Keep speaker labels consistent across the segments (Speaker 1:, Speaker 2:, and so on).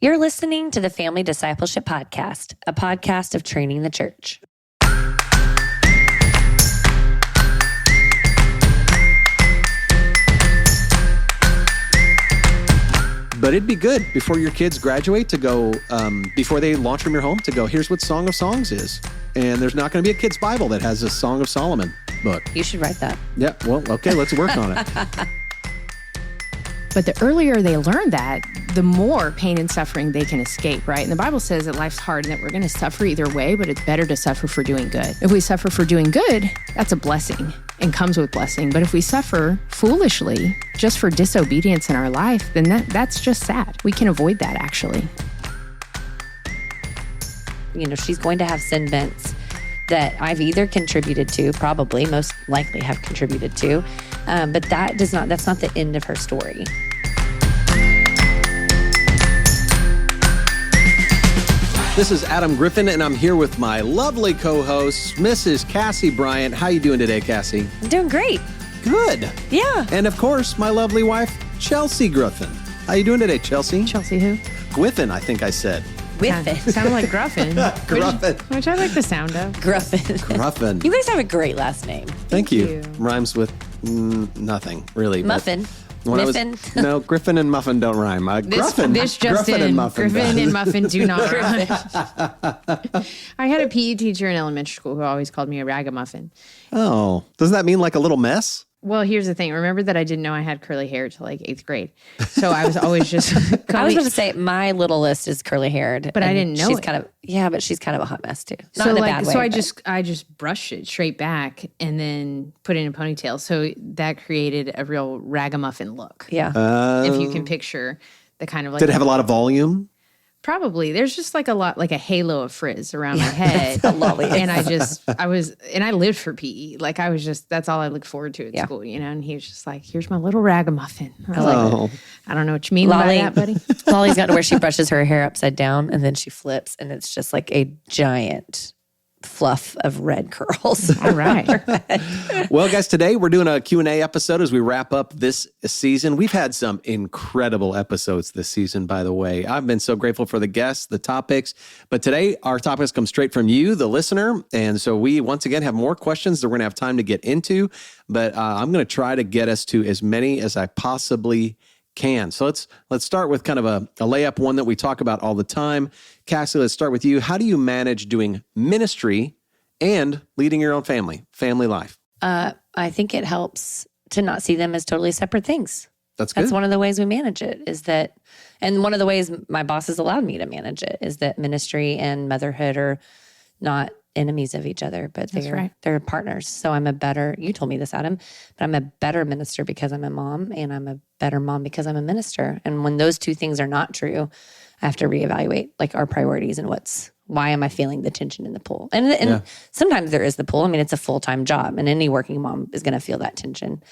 Speaker 1: You're listening to the Family Discipleship Podcast, a podcast of training the church.
Speaker 2: But it'd be good before your kids graduate to go, before they launch from your home, to go, here's what Song of Songs is. And there's not going to be a kid's Bible that has a Song of Solomon book.
Speaker 1: You should write that.
Speaker 2: Yeah, well, okay, let's work on it.
Speaker 3: But the earlier they learn that, the more pain and suffering they can escape, right? And the Bible says that life's hard and that we're going to suffer either way, but it's better to suffer for doing good. If we suffer for doing good, that's a blessing and comes with blessing. But if we suffer foolishly just for disobedience in our life, then that's just sad. We can avoid that, actually.
Speaker 1: You know, she's going to have sin bents that I've either contributed to, probably, most likely have contributed to, but that's not the end of her story.
Speaker 2: This is Adam Griffin, and I'm here with my lovely co-host, Mrs. Cassie Bryant. How you doing today, Cassie?
Speaker 1: I'm doing great.
Speaker 2: Good.
Speaker 1: Yeah.
Speaker 2: And of course, my lovely wife, Chelsea Griffin. How you doing today, Chelsea?
Speaker 3: Chelsea who?
Speaker 2: Griffin, I think I said.
Speaker 1: Griffin.
Speaker 3: Sound like Gruffin.
Speaker 2: Griffin.
Speaker 3: Which I like the sound of.
Speaker 1: Griffin.
Speaker 2: Griffin.
Speaker 1: You guys have a great last name.
Speaker 2: Thank you. Rhymes with nothing, really.
Speaker 1: Muffin.
Speaker 2: Griffin and Muffin don't rhyme. Griffin.
Speaker 3: This just
Speaker 2: Griffin
Speaker 3: in.
Speaker 2: and Muffin
Speaker 3: Griffin
Speaker 2: does.
Speaker 3: and Muffin do not rhyme. I had a PE teacher in elementary school who always called me a ragamuffin.
Speaker 2: Oh, doesn't that mean like a little mess?
Speaker 3: Well, here's the thing. Remember that I didn't know I had curly hair till like 8th grade. So I was always just...
Speaker 1: I was going to say my littlest is curly haired.
Speaker 3: But I didn't know
Speaker 1: she's
Speaker 3: it.
Speaker 1: kind of, but she's kind of a hot mess too. Not
Speaker 3: So
Speaker 1: in a
Speaker 3: like,
Speaker 1: bad way.
Speaker 3: so
Speaker 1: but-
Speaker 3: I just brushed it straight back and then put it in a ponytail. So that created a real ragamuffin look.
Speaker 1: Yeah.
Speaker 3: If you can picture the kind of like...
Speaker 2: Did it have a lot of volume?
Speaker 3: Probably. There's just like a lot, like a halo of frizz around my head.
Speaker 1: a lolly.
Speaker 3: And I lived for PE. Like that's all I looked forward to at school, you know? And he was just like, here's my little ragamuffin. I was like, I don't know what you mean by that, buddy.
Speaker 1: Lolly's got to where she brushes her hair upside down and then she flips and it's just like a giant fluff of red curls.
Speaker 3: All right.
Speaker 2: Well, guys, today we're doing a Q&A episode as we wrap up this season. We've had some incredible episodes this season, by the way. I've been so grateful for the guests, the topics. But today, our topics come straight from you, the listener. And so we, once again, have more questions that we're going to have time to get into. But I'm going to try to get us to as many as I possibly can. So let's start with kind of a layup one that we talk about all the time. Cassie, let's start with you. How do you manage doing ministry and leading your own family life?
Speaker 1: I think it helps to not see them as totally separate things.
Speaker 2: That's good.
Speaker 1: That's one of the ways we manage it is that, and one of the ways my boss has allowed me to manage it is that ministry and motherhood are not enemies of each other, but they're partners. So you told me this, Adam, but I'm a better minister because I'm a mom and I'm a better mom because I'm a minister. And when those two things are not true, I have to reevaluate like our priorities and why am I feeling the tension in the pull? And sometimes there is the pull. I mean, it's a full-time job and any working mom is going to feel that tension.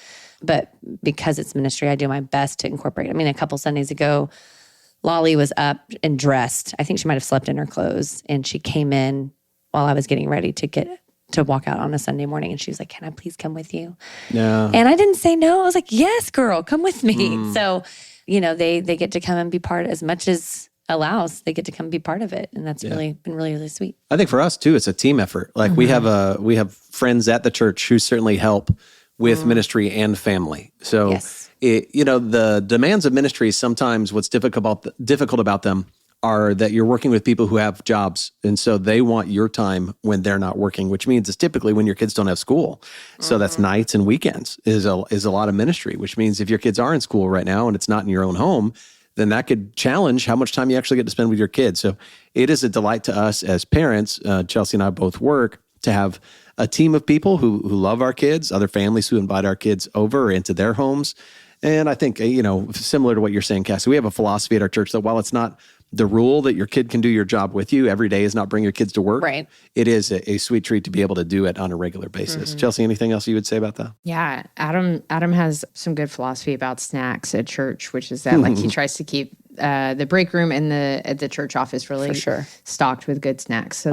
Speaker 1: But because it's ministry, I do my best to incorporate. I mean, a couple Sundays ago, Lolly was up and dressed. I think she might have slept in her clothes and she came in while I was getting ready to walk out on a Sunday morning. And she was like, can I please come with you?
Speaker 2: Yeah.
Speaker 1: And I didn't say no. I was like, yes, girl, come with me. So, you know, they get to come and be part as much as allows, they get to come be part of it. And that's really been really, really sweet.
Speaker 2: I think for us too, it's a team effort. Like we have friends at the church who certainly help with ministry and family. So, the demands of ministry, sometimes what's difficult about them are that you're working with people who have jobs. And so they want your time when they're not working, which means it's typically when your kids don't have school. So that's nights and weekends is a lot of ministry, which means if your kids are in school right now and it's not in your own home, then that could challenge how much time you actually get to spend with your kids. So it is a delight to us as parents, Chelsea and I both work, to have a team of people who love our kids, other families who invite our kids over into their homes. And I think, similar to what you're saying, Cassie, we have a philosophy at our church that while it's not the rule that your kid can do your job with you every day is not bring your kids to work.
Speaker 1: Right.
Speaker 2: It is a sweet treat to be able to do it on a regular basis. Chelsea, anything else you would say about that?
Speaker 3: Yeah, Adam has some good philosophy about snacks at church, which is that like he tries to keep the break room and the church office really stocked with good snacks, so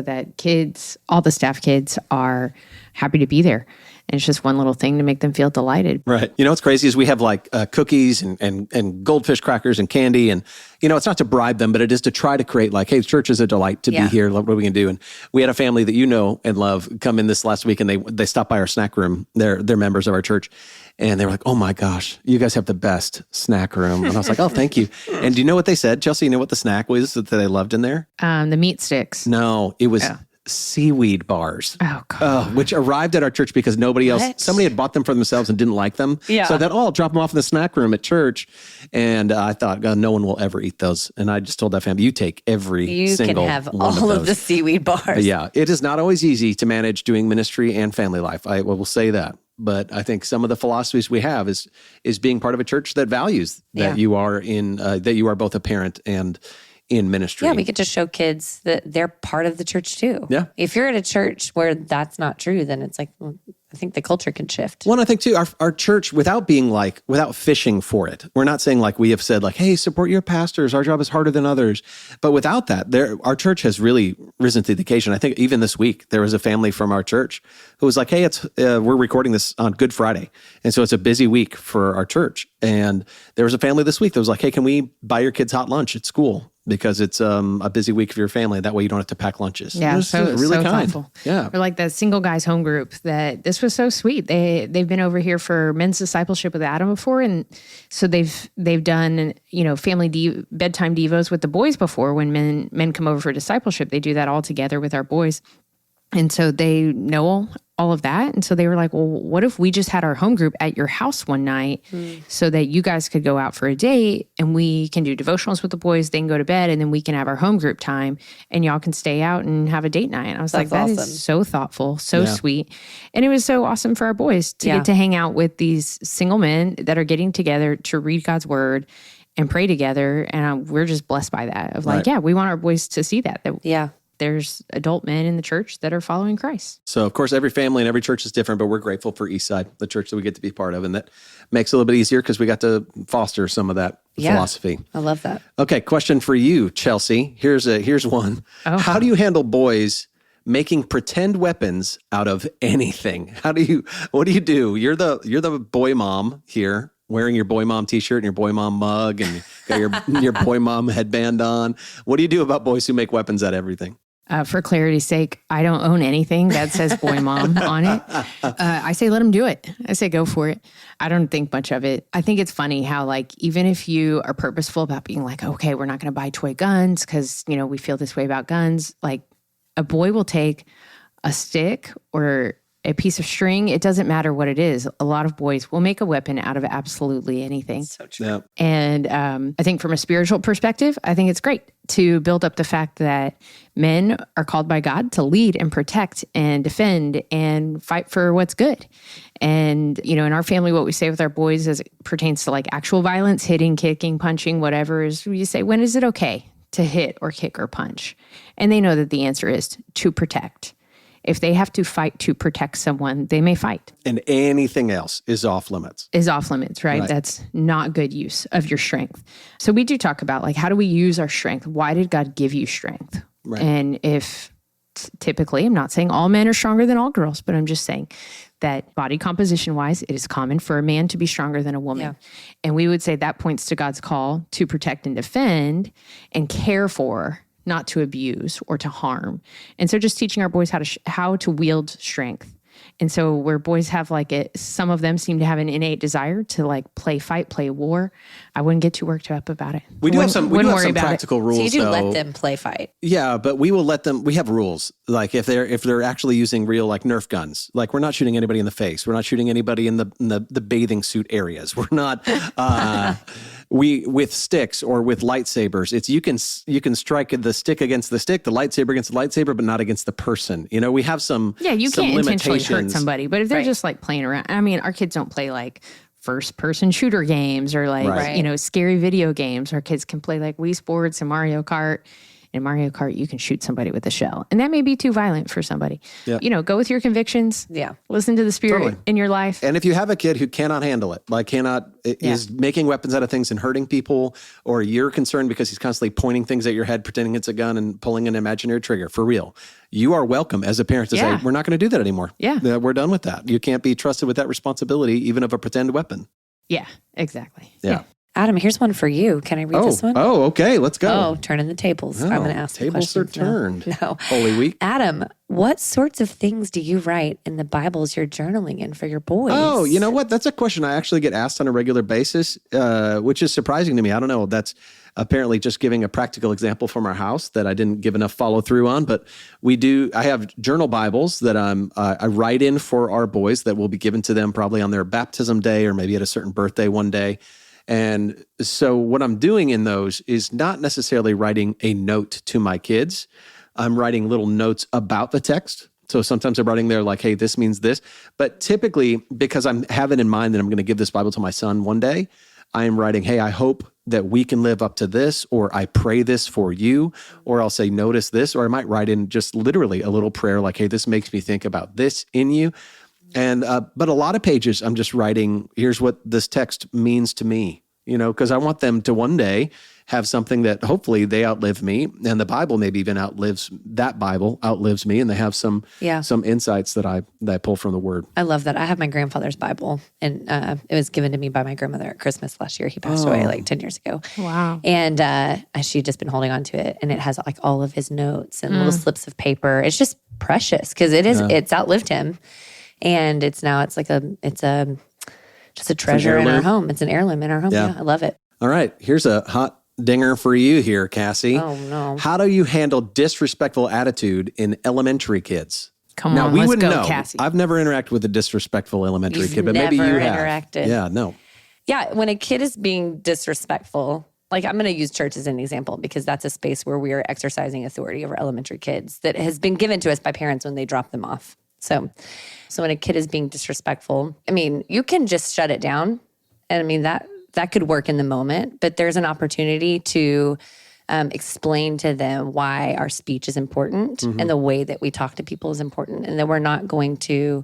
Speaker 3: that kids, all the staff kids, are happy to be there. And it's just one little thing to make them feel delighted.
Speaker 2: Right. You know, what's crazy is we have like cookies and goldfish crackers and candy. And, you know, it's not to bribe them, but it is to try to create like, hey, church is a delight to be here. What are we going to do? And we had a family that you know and love come in this last week, and they stopped by our snack room. They're members of our church. And they were like, oh my gosh, you guys have the best snack room. And I was like, oh, thank you. And do you know what they said? Chelsea, you know what the snack was that they loved in there?
Speaker 3: The meat sticks.
Speaker 2: No, it was seaweed bars.
Speaker 3: Oh, God.
Speaker 2: Which arrived at our church because somebody had bought them for themselves and didn't like them. Yeah. So I thought, I'll drop them off in the snack room at church. And I thought, God, no one will ever eat those. And I just told that family, you take every single one of those. You can have all of
Speaker 1: the seaweed bars.
Speaker 2: Yeah. It is not always easy to manage doing ministry and family life. I will say that. But I think some of the philosophies we have is being part of a church that values that you are that you are both a parent and in ministry.
Speaker 1: Yeah, we get to show kids that they're part of the church too.
Speaker 2: Yeah.
Speaker 1: If you're at a church where that's not true, then it's like, well, I think the culture can shift.
Speaker 2: Well, I think too, our church, without fishing for it, we're not saying like we have said like, hey, support your pastors. Our job is harder than others. But without that, our church has really risen to the occasion. I think even this week, there was a family from our church who was like, hey, we're recording this on Good Friday. And so it's a busy week for our church. And there was a family this week that was like, hey, can we buy your kids hot lunch at school? Because it's a busy week for your family. That way you don't have to pack lunches.
Speaker 3: Yeah, so really kind. Thoughtful.
Speaker 2: Yeah.
Speaker 3: Or like the single guys home group that this was so sweet. They've been over here for men's discipleship with Adam before. And so they've done, family bedtime devos with the boys before. When men come over for discipleship, they do that all together with our boys. And so they know all of that. And so they were like, well, what if we just had our home group at your house one night so that you guys could go out for a date and we can do devotionals with the boys, they can go to bed, and then we can have our home group time and y'all can stay out and have a date night. And I was That's like, that awesome. Is so thoughtful, so sweet. And it was so awesome for our boys to get to hang out with these single men that are getting together to read God's word and pray together. And we're just blessed by that of like, we want our boys to see that. There's adult men in the church that are following Christ.
Speaker 2: So, of course, every family and every church is different, but we're grateful for Eastside, the church that we get to be part of. And that makes it a little bit easier because we got to foster some of that philosophy.
Speaker 1: I love that.
Speaker 2: Okay, question for you, Chelsea. Here's one. Oh. How do you handle boys making pretend weapons out of anything? What do you do? You're the boy mom here, wearing your boy mom t-shirt and your boy mom mug and got your boy mom headband on. What do you do about boys who make weapons out of everything?
Speaker 3: For clarity's sake, I don't own anything that says boy mom on it. I say, let them do it. I say, go for it. I don't think much of it. I think it's funny how like, even if you are purposeful about being like, okay, we're not going to buy toy guns because, we feel this way about guns. Like a boy will take a stick or a piece of string. It doesn't matter what it is. A lot of boys will make a weapon out of absolutely anything.
Speaker 1: That's so true.
Speaker 2: Yeah.
Speaker 3: And I think from a spiritual perspective, I think it's great to build up the fact that men are called by God to lead and protect and defend and fight for what's good. And, in our family, what we say with our boys as it pertains to like actual violence, hitting, kicking, punching, whatever, is we say, when is it okay to hit or kick or punch? And they know that the answer is to protect. If they have to fight to protect someone, they may fight.
Speaker 2: And anything else is off limits.
Speaker 3: Is off limits, right? That's not good use of your strength. So we do talk about like, how do we use our strength? Why did God give you strength? Right. And if typically, I'm not saying all men are stronger than all girls, but I'm just saying that body composition wise, it is common for a man to be stronger than a woman. Yeah. And we would say that points to God's call to protect and defend and care for, not to abuse or to harm. And so just teaching our boys how to wield strength. And so where boys have some of them seem to have an innate desire to play fight, play war. I wouldn't get too worked up about it.
Speaker 2: We do have some practical rules.
Speaker 1: So you do
Speaker 2: though.
Speaker 1: let them play fight.
Speaker 2: Yeah, but we will let them. We have rules. Like if they're actually using real Nerf guns. Like we're not shooting anybody in the face. We're not shooting anybody in the bathing suit areas. We're not. With sticks or with lightsabers, it's you can strike the stick against the stick, the lightsaber against the lightsaber, but not against the person. We have some
Speaker 3: you
Speaker 2: some
Speaker 3: can't intentionally
Speaker 2: limitations.
Speaker 3: Hurt somebody, but if they're just playing around, I mean, our kids don't play first person shooter games or scary video games. Our kids can play Wii Sports and Mario Kart In Mario Kart, you can shoot somebody with a shell. And that may be too violent for somebody.
Speaker 2: Yeah.
Speaker 3: Go with your convictions.
Speaker 1: Yeah.
Speaker 3: Listen to the Spirit in your life.
Speaker 2: And if you have a kid who cannot handle it, is making weapons out of things and hurting people, or you're concerned because he's constantly pointing things at your head, pretending it's a gun and pulling an imaginary trigger, for real, you are welcome as a parent to say, we're not going to do that anymore.
Speaker 3: Yeah.
Speaker 2: We're done with that. You can't be trusted with that responsibility, even of a pretend weapon.
Speaker 3: Yeah, exactly.
Speaker 2: Yeah.
Speaker 1: Adam, here's one for you. Can I read this one?
Speaker 2: Oh, okay. Let's go.
Speaker 1: Oh, turning the tables. I'm going to ask the
Speaker 2: tables
Speaker 1: questions
Speaker 2: are turned.
Speaker 1: No.
Speaker 2: Holy week.
Speaker 1: Adam, what sorts of things do you write in the Bibles you're journaling in for your boys?
Speaker 2: Oh, you know what? That's a question I actually get asked on a regular basis, which is surprising to me. I don't know. That's apparently just giving a practical example from our house that I didn't give enough follow through on. But I have journal Bibles that I write in for our boys that will be given to them probably on their baptism day or maybe at a certain birthday one day. And so what I'm doing in those is not necessarily writing a note to my kids. I'm writing little notes about the text. So sometimes I'm writing there like, hey, this means this. But typically, because I have it in mind that I'm going to give this Bible to my son one day, I am writing, hey, I hope that we can live up to this, or I pray this for you, or I'll say, notice this, or I might write in just literally a little prayer like, hey, this makes me think about this in you. And but a lot of pages, I'm just writing, here's what this text means to me, because I want them to one day have something that hopefully they outlive me, and the Bible maybe even outlives me, and they have some insights that I pull from the Word.
Speaker 1: I love that. I have my grandfather's Bible, and it was given to me by my grandmother at Christmas last year. He passed away like 10 years ago.
Speaker 3: Wow.
Speaker 1: And she'd just been holding on to it, and it has like all of his notes and little slips of paper. It's just precious because it's outlived him. And it's just a treasure in our home. It's an heirloom in our home. Yeah, I love it.
Speaker 2: All right. Here's a hot dinger for you here, Cassie.
Speaker 1: Oh, no.
Speaker 2: How do you handle disrespectful attitude in elementary kids?
Speaker 3: Come on, let's go, Cassie.
Speaker 2: I've never interacted with a disrespectful elementary kid, but maybe you have.
Speaker 1: Interacted.
Speaker 2: Yeah, no.
Speaker 1: Yeah, when a kid is being disrespectful, like I'm going to use church as an example because that's a space where we are exercising authority over elementary kids that has been given to us by parents when they drop them off. So when a kid is being disrespectful, you can just shut it down. And that could work in the moment, but there's an opportunity to explain to them why our speech is important and the way that we talk to people is important, and that we're not going to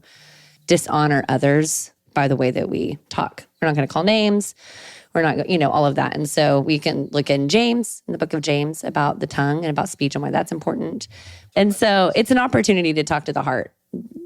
Speaker 1: dishonor others by the way that we talk. We're not going to call names. We're not, all of that. And so we can look in the book of James, about the tongue and about speech and why that's important. And so it's an opportunity to talk to the heart,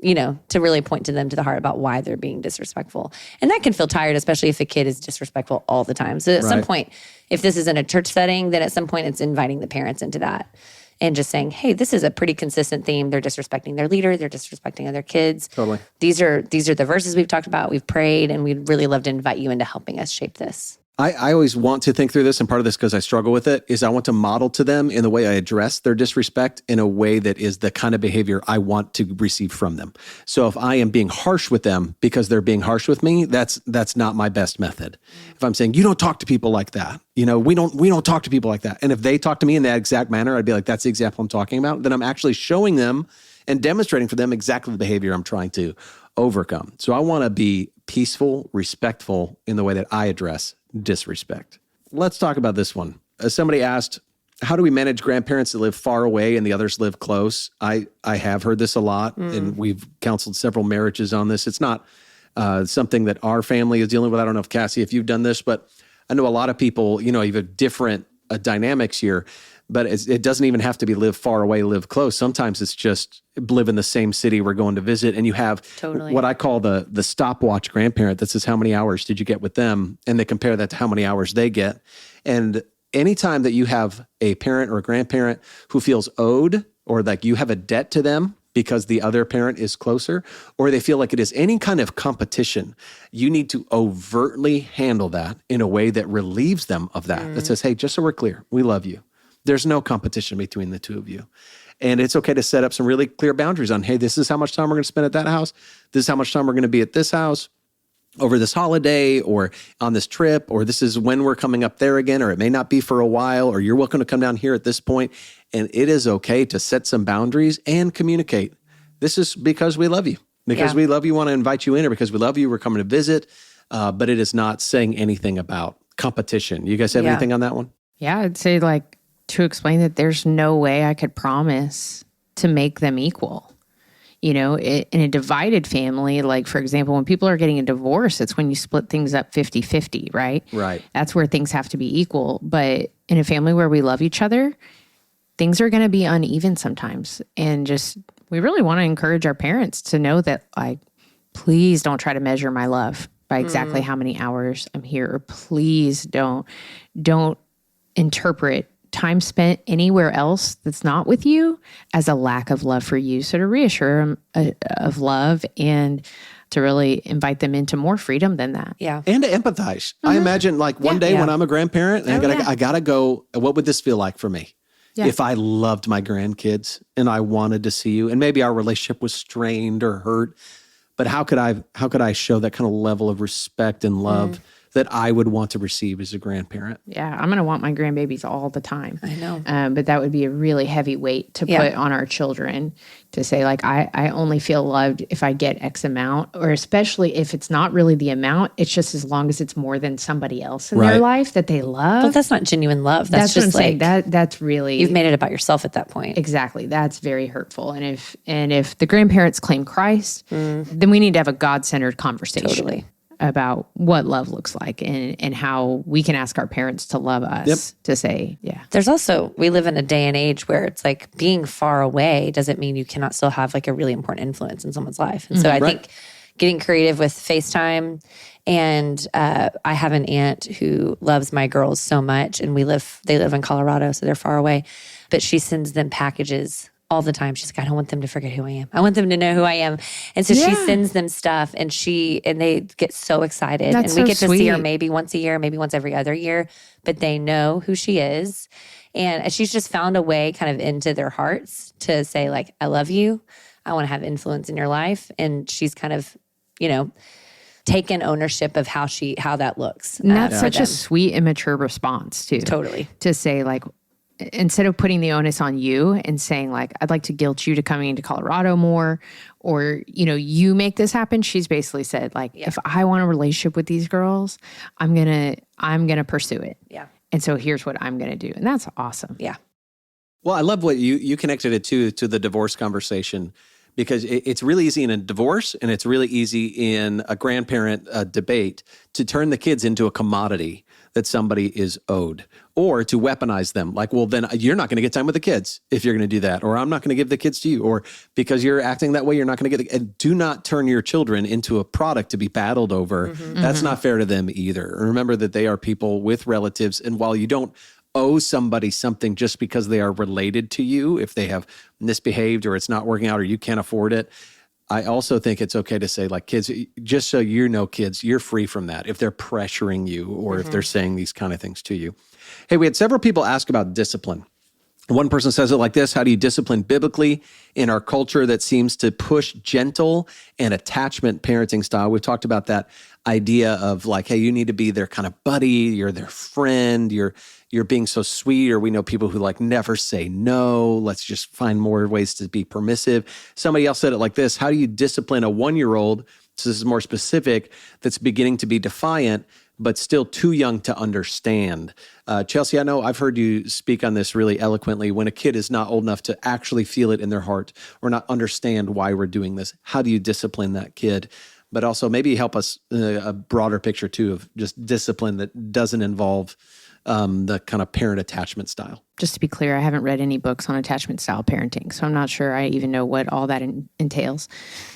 Speaker 1: to really point to them to the heart about why they're being disrespectful. And that can feel tired, especially if a kid is disrespectful all the time. So at some point, if this is in a church setting, then at some point it's inviting the parents into that and just saying, hey, this is a pretty consistent theme. They're disrespecting their leader. They're disrespecting other kids.
Speaker 2: Totally.
Speaker 1: These are the verses we've talked about. We've prayed, and we'd really love to invite you into helping us shape this.
Speaker 2: I always want to think through this, and part of this, because I struggle with it, is I want to model to them in the way I address their disrespect in a way that is the kind of behavior I want to receive from them. So if I am being harsh with them because they're being harsh with me, that's not my best method. If I'm saying, you don't talk to people like that, we don't talk to people like that. And if they talk to me in that exact manner, I'd be like, that's the example I'm talking about. Then I'm actually showing them and demonstrating for them exactly the behavior I'm trying to overcome. So I want to be peaceful, respectful in the way that I address disrespect. Let's talk about this one. Somebody asked, how do we manage grandparents that live far away and the others live close? I have heard this a lot, and we've counseled several marriages on this. It's not something that our family is dealing with. I don't know if, Cassie, if you've done this, but I know a lot of people, you have different dynamics here, but it doesn't even have to be live far away, live close. Sometimes it's just live in the same city we're going to visit, and you have what I call the stopwatch grandparent that says, how many hours did you get with them? And they compare that to how many hours they get. And anytime that you have a parent or a grandparent who feels owed, or like you have a debt to them because the other parent is closer, or they feel like it is any kind of competition, you need to overtly handle that in a way that relieves them of that. That says, hey, just so we're clear, we love you. There's no competition between the two of you. And it's okay to set up some really clear boundaries on, hey, this is how much time we're going to spend at that house. This is how much time we're going to be at this house over this holiday or on this trip, or this is when we're coming up there again, or it may not be for a while, or you're welcome to come down here at this point. And it is okay to set some boundaries and communicate. This is because we love you. Because we love you, want to invite you in, or because we love you, we're coming to visit. But it is not saying anything about competition. You guys have anything on that one?
Speaker 3: Yeah, I'd say to explain that there's no way I could promise to make them equal. In a divided family, like, for example, when people are getting a divorce, it's when you split things up 50-50, right?
Speaker 2: Right.
Speaker 3: That's where things have to be equal. But in a family where we love each other, things are going to be uneven sometimes. And we really want to encourage our parents to know that, like, please don't try to measure my love by exactly how many hours I'm here. Or please don't interpret time spent anywhere else that's not with you as a lack of love for you. So to reassure them of love and to really invite them into more freedom than that.
Speaker 1: Yeah.
Speaker 2: And to empathize. I imagine, like, one day when I'm a grandparent, and I gotta go, what would this feel like for me? Yeah. If I loved my grandkids and I wanted to see you, and maybe our relationship was strained or hurt, but how could I show that kind of level of respect and love that I would want to receive as a grandparent?
Speaker 3: Yeah, I'm going to want my grandbabies all the time.
Speaker 1: I know.
Speaker 3: But that would be a really heavy weight to put on our children, to say, like, I only feel loved if I get X amount, or especially if it's not really the amount, it's just as long as it's more than somebody else in their life that they love.
Speaker 1: But that's not genuine love. That's just
Speaker 3: what I'm saying. That's really...
Speaker 1: You've made it about yourself at that point.
Speaker 3: Exactly. That's very hurtful. And if the grandparents claim Christ, then we need to have a God-centered conversation.
Speaker 1: Totally.
Speaker 3: About what love looks like and how we can ask our parents to love us, to say,
Speaker 1: There's also, we live in a day and age where it's like being far away doesn't mean you cannot still have like a really important influence in someone's life. And so I think getting creative with FaceTime, and I have an aunt who loves my girls so much, and they live in Colorado, so they're far away, but she sends them packages all the time. She's like, I don't want them to forget who I am. I want them to know who I am. And so she sends them stuff, and they get so excited.
Speaker 3: That's
Speaker 1: and we
Speaker 3: so
Speaker 1: get to
Speaker 3: sweet.
Speaker 1: see her maybe once a year, maybe once every other year, but they know who she is. And she's just found a way kind of into their hearts to say, like, I love you. I want to have influence in your life. And she's kind of, taken ownership of how that looks.
Speaker 3: And that's such a sweet, immature response too.
Speaker 1: Totally.
Speaker 3: To say, like, instead of putting the onus on you and saying, like, I'd like to guilt you to coming into Colorado more, or, you make this happen. She's basically said, like, if I want a relationship with these girls, I'm going to pursue it.
Speaker 1: Yeah.
Speaker 3: And so here's what I'm going to do. And that's awesome.
Speaker 1: Yeah.
Speaker 2: Well, I love what you connected it to the divorce conversation, because it's really easy in a divorce, and it's really easy in a grandparent debate to turn the kids into a commodity that somebody is owed, or to weaponize them. Like, well, then you're not going to get time with the kids if you're going to do that, or I'm not going to give the kids to you, or because you're acting that way, you're not going to get and do not turn your children into a product to be battled over. That's not fair to them either. Remember that they are people with relatives, and while you don't owe somebody something just because they are related to you, if they have misbehaved or it's not working out or you can't afford it, I also think it's okay to say, like, kids, just so you know, kids, you're free from that if they're pressuring you or if they're saying these kind of things to you. Hey, we had several people ask about discipline. One person says it like this: how do you discipline biblically in our culture that seems to push gentle and attachment parenting style? We've talked about that idea of, like, hey, you need to be their kind of buddy, you're their friend, you're being so sweet, or we know people who, like, never say no. Let's just find more ways to be permissive. Somebody else said it like this: how do you discipline a 1-year-old, so this is more specific, that's beginning to be defiant, but still too young to understand? Chelsea, I know I've heard you speak on this really eloquently. When a kid is not old enough to actually feel it in their heart or not understand why we're doing this, how do you discipline that kid? But also maybe help us a broader picture too of just discipline that doesn't involve the kind of parent attachment style.
Speaker 3: Just to be clear, I haven't read any books on attachment style parenting, so I'm not sure I even know what all that entails.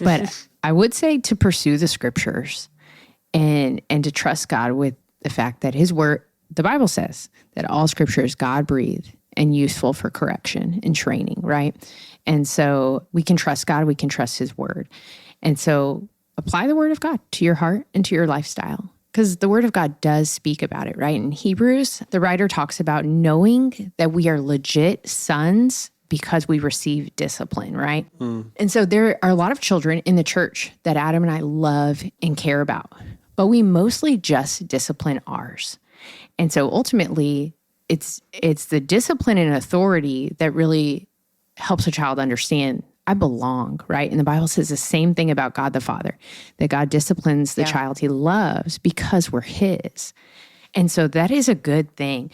Speaker 3: But I would say to pursue the scriptures and to trust God with the fact that his word, the Bible says that all scripture is God-breathed and useful for correction and training, right? And so we can trust God, we can trust his word. And so apply the word of God to your heart and to your lifestyle, because the word of God does speak about it, right? In Hebrews, the writer talks about knowing that we are legit sons because we receive discipline, right? And so there are a lot of children in the church that Adam and I love and care about, but we mostly just discipline ours. And so ultimately, it's the discipline and authority that really helps a child understand, I belong, right? And the Bible says the same thing about God the Father, that God disciplines the child he loves because we're his. And so that is a good thing.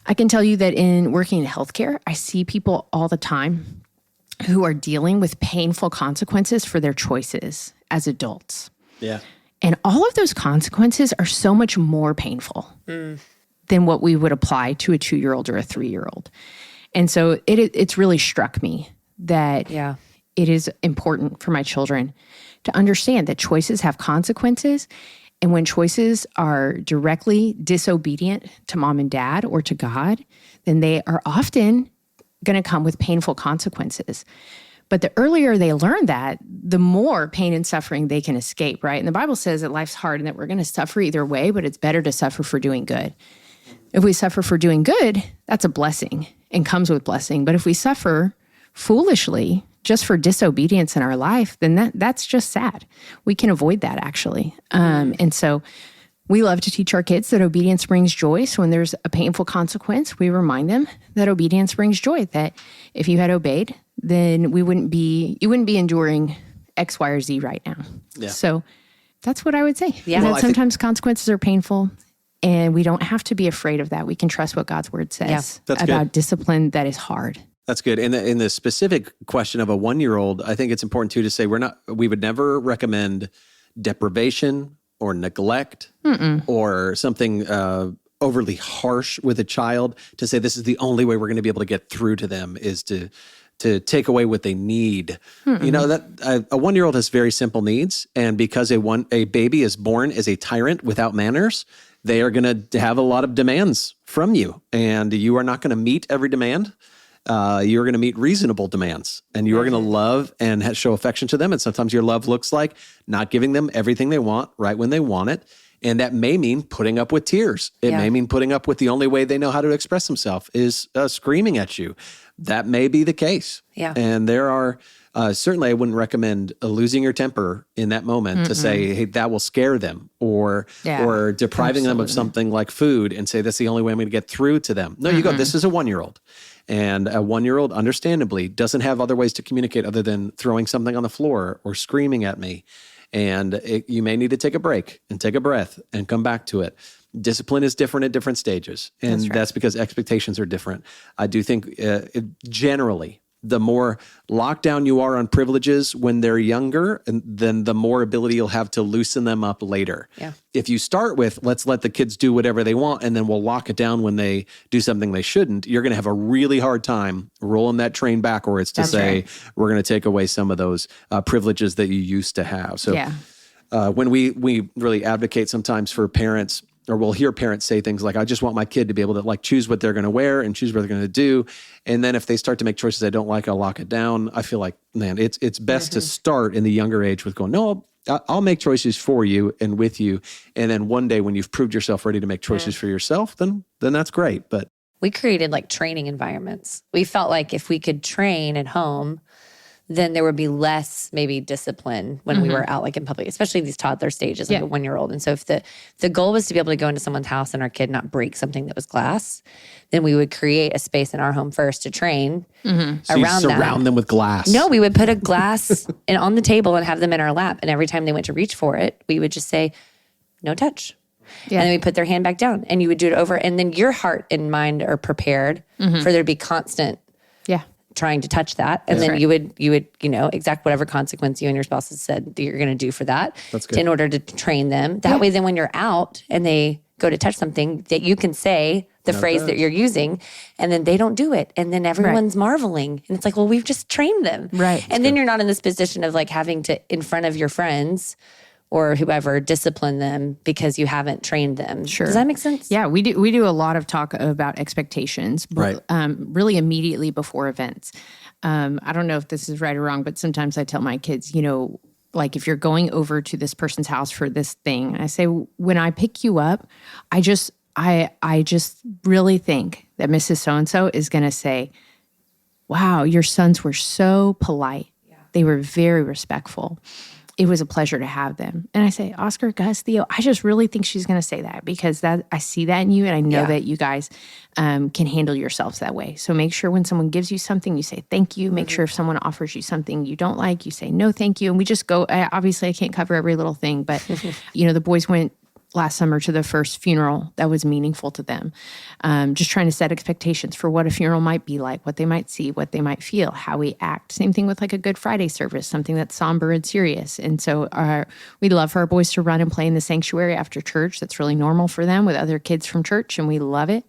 Speaker 3: I can tell you that in working in healthcare, I see people all the time who are dealing with painful consequences for their choices as adults.
Speaker 2: Yeah.
Speaker 3: And all of those consequences are so much more painful than what we would apply to a 2-year-old or a 3-year-old. And so it's really struck me that it is important for my children to understand that choices have consequences. And when choices are directly disobedient to mom and dad or to God, then they are often going to come with painful consequences. But the earlier they learn that, the more pain and suffering they can escape, right? And the Bible says that life's hard and that we're going to suffer either way, but it's better to suffer for doing good. If we suffer for doing good, that's a blessing and comes with blessing. But if we suffer foolishly just for disobedience in our life, then that's just sad. We can avoid that, actually. And so we love to teach our kids that obedience brings joy. So when there's a painful consequence, we remind them that obedience brings joy, that if you had obeyed, then you wouldn't be enduring X, Y, or Z right now. Yeah. So that's what I would say. Yeah. Well, sometimes consequences are painful, and we don't have to be afraid of that. We can trust what God's word says about discipline that is hard.
Speaker 2: That's good. And in the specific question of a 1-year-old, I think it's important too to say we would never recommend deprivation or neglect or something overly harsh with a child to say this is the only way we're going to be able to get through to them is to take away what they need. You know, that a 1-year-old has very simple needs. And because a baby is born as a tyrant without manners, they are going to have a lot of demands from you. And you are not going to meet every demand. You're going to meet reasonable demands, and you are going to love and show affection to them. And sometimes your love looks like not giving them everything they want right when they want it. And that may mean putting up with tears. It may mean putting up with the only way they know how to express themselves is screaming at you. That may be the case. Yeah. And there are, certainly I wouldn't recommend losing your temper in that moment to say, hey, that will scare them or depriving them of something like food and say, that's the only way I'm going to get through to them. No, you go, this is a 1-year-old. And a 1-year-old, understandably, doesn't have other ways to communicate other than throwing something on the floor or screaming at me. And you may need to take a break and take a breath and come back to it. Discipline is different at different stages. And that's because expectations are different. I do think generally, the more locked down you are on privileges when they're younger, then the more ability you'll have to loosen them up later. Yeah. If you start with, let's let the kids do whatever they want, and then we'll lock it down when they do something they shouldn't, you're going to have a really hard time rolling that train backwards to we're going to take away some of those privileges that you used to have. So when we really advocate sometimes for parents, or we'll hear parents say things like, I just want my kid to be able to like choose what they're going to wear and choose what they're going to do. And then if they start to make choices I don't like, I'll lock it down. I feel like, man, it's best to start in the younger age with going, no, I'll make choices for you and with you. And then one day when you've proved yourself ready to make choices for yourself, then that's great. But
Speaker 1: we created like training environments. We felt like if we could train at home, then there would be less maybe discipline when we were out like in public, especially these toddler stages, like a 1-year-old. And so if the goal was to be able to go into someone's house and our kid not break something that was glass, then we would create a space in our home first to train around that.
Speaker 2: Surround them with glass.
Speaker 1: No, we would put a glass on the table and have them in our lap. And every time they went to reach for it, we would just say, no touch. Yeah. And then we put their hand back down and you would do it over. And then your heart and mind are prepared for there to be constant trying to touch that. And then you would, exact whatever consequence you and your spouse has said that you're going to do for that in order to train them. That way, then when you're out and they go to touch something, that you can say the phrase that you're using, and then they don't do it. And then everyone's marveling. And it's like, well, we've just trained them. Right. And then you're not in this position of like having to, in front of your friends or whoever, discipline them because you haven't trained them. Sure. Does that make sense?
Speaker 3: Yeah, we do a lot of talk about expectations, really immediately before events. I don't know if this is right or wrong, but sometimes I tell my kids, like if you're going over to this person's house for this thing, I say, when I pick you up, I just really think that Mrs. So-and-so is going to say, wow, your sons were so polite. Yeah. They were very respectful. It was a pleasure to have them. And I say, Oscar, Gus, Theo, I just really think she's going to say that because I see that in you and I know that you guys can handle yourselves that way. So make sure when someone gives you something, you say thank you. Make sure if someone offers you something you don't like, you say no thank you. And we just go, obviously I can't cover every little thing, but the boys went last summer to the first funeral that was meaningful to them. Just trying to set expectations for what a funeral might be like, what they might see, what they might feel, how we act. Same thing with like a Good Friday service, something that's somber and serious. And so we'd love for our boys to run and play in the sanctuary after church. That's really normal for them with other kids from church, and we love it.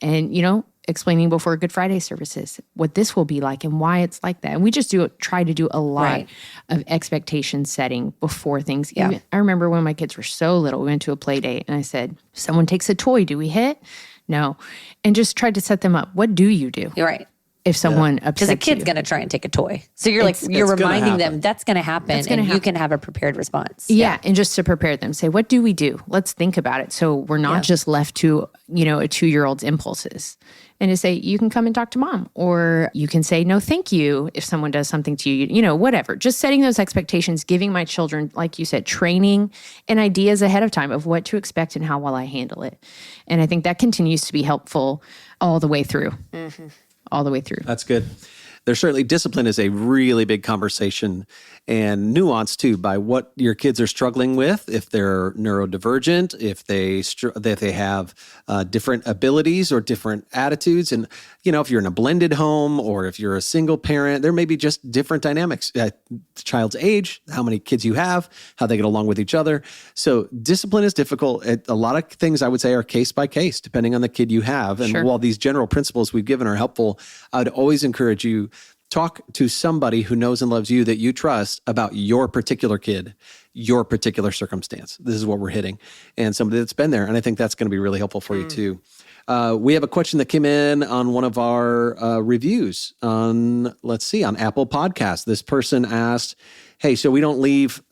Speaker 3: And, explaining before Good Friday services what this will be like and why it's like that. And we just try to do a lot of expectation setting before things. Yeah. I remember when my kids were so little, we went to a play date and I said, someone takes a toy, do we hit? No. And just tried to set them up. What do you do?
Speaker 1: You're right.
Speaker 3: If someone upsets you.
Speaker 1: Because a kid's going to try and take a toy. So you're reminding them that's going to happen and you can have a prepared response.
Speaker 3: Yeah. And just to prepare them, say, what do we do? Let's think about it. So we're not just left to, a 2-year-old's impulses. And to say, you can come and talk to mom, or you can say, no, thank you if someone does something to you, whatever. Just setting those expectations, giving my children, like you said, training and ideas ahead of time of what to expect and how will I handle it. And I think that continues to be helpful all the way through. Mm-hmm. All the way through.
Speaker 2: That's good. There's certainly discipline is a really big conversation and nuance too by what your kids are struggling with, if they're neurodivergent, if they have different abilities or different attitudes. And, if you're in a blended home or if you're a single parent, there may be just different dynamics. The child's age, how many kids you have, how they get along with each other. So discipline is difficult. A lot of things I would say are case by case, depending on the kid you have. And while these general principles we've given are helpful, I would always encourage you, talk to somebody who knows and loves you that you trust about your particular kid, your particular circumstance. This is what we're hitting. And somebody that's been there. And I think that's going to be really helpful for you too. We have a question that came in on one of our reviews on Apple Podcasts. This person asked, hey, so we don't leave...